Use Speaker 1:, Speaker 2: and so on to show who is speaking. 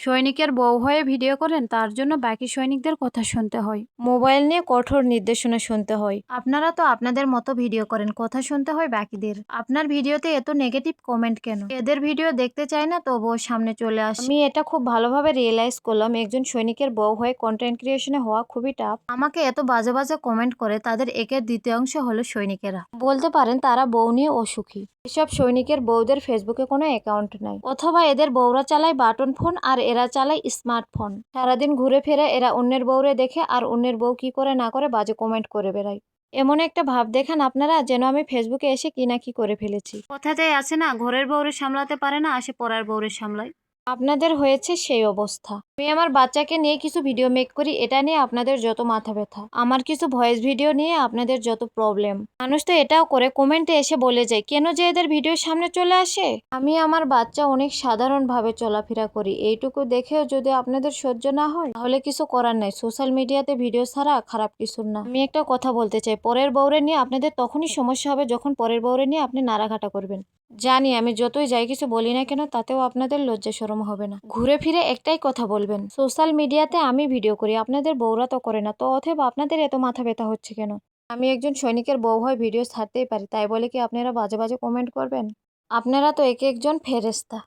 Speaker 1: সৈনিকের বউ হয়ে ভিডিও করেন, তার জন্য বাকি সৈনিকদের কথা শুনতে হয়। মোবাইল নিয়ে কঠোর নির্দেশনা শুনতে হয়। আপনারা তো আপনাদের মতো ভিডিও করেন, কথা শুনতে হয় বাকিদের। আপনার ভিডিওতে এত নেগেটিভ কমেন্ট কেন? এদের ভিডিও দেখতে চাই না, তবুও সামনে চলে আসে। আমি এটা খুব ভালোভাবে রিয়েলাইজ করলাম, একজন সৈনিকের বউ হয়ে কন্টেন্ট ক্রিয়েশনে হওয়া খুবই টাফ। আমাকে এত বাজে বাজে কমেন্ট করে তাদের একের দ্বিতীয় অংশ হলো সৈনিকেরা। বলতে পারেন তারা বউ নিয়ে অসুখী। এসব সৈনিকের বউদের ফেসবুকে কোনো অ্যাকাউন্ট নাই, অথবা এদের বউরা চালায় বাটন ফোন আর এরা চালায় স্মার্টফোন। সারাদিন ঘুরে ফিরে এরা অন্যের বউরে দেখে আর অন্যের বউ কি করে না করে বাজে কমেন্ট করে বেড়ায়। এমন একটা ভাব দেখান আপনারা যেন আমি ফেসবুকে এসে কি না কি করে ফেলেছি। কথাতেই আছে না, ঘরের বউরে সামলাতে পারে না, আসে পরার বউরে সামলায়। আপনাদের হয়েছে সেই অবস্থা। আমি আমার বাচ্চাকে নিয়ে কিছু ভিডিও মেক করি, এটা নিয়ে আপনাদের যত মাথা ব্যথা। আমার কিছু ভয়েস ভিডিও নিয়ে আপনাদের যত প্রবলেম। মানুষ তো এটাও করে, কমেন্টে এসে বলে যায় কেন যে এদের ভিডিওর সামনে চলে আসে। আমি আমার বাচ্চা অনেক সাধারণভাবে চলাফেরা করি, এইটুকু দেখেও যদি আপনাদের সহ্য না হয় তাহলে কিছু করার নাই। সোশ্যাল মিডিয়াতে ভিডিও ছাড়া খারাপ কিছুর না। আমি একটা কথা বলতে চাই, পরের বউরে নিয়ে আপনাদের তখনই সমস্যা হবে যখন পরের বউরে নিয়ে আপনি নাড়াঘাটা করবেন। জানি আমি যতই যাই কিছু বলি না কেন, তাতেও আপনাদের লজ্জা শরম হবে না। ঘুরে ফিরে একটাই কথা বলবেন, সোশ্যাল মিডিয়াতে আমি ভিডিও করি, আপনাদের বউরা তো করে না, তো অতএব আপনাদের এত মাথা ব্যথা হচ্ছে কেন? আমি একজন সৈনিকের বউ হয়ে ভিডিও ছাড়তেই পারি, তাই বলে কি আপনারা বাজে বাজে কমেন্ট করবেন? আপনারা তো এক একজন ফেরেস্তা।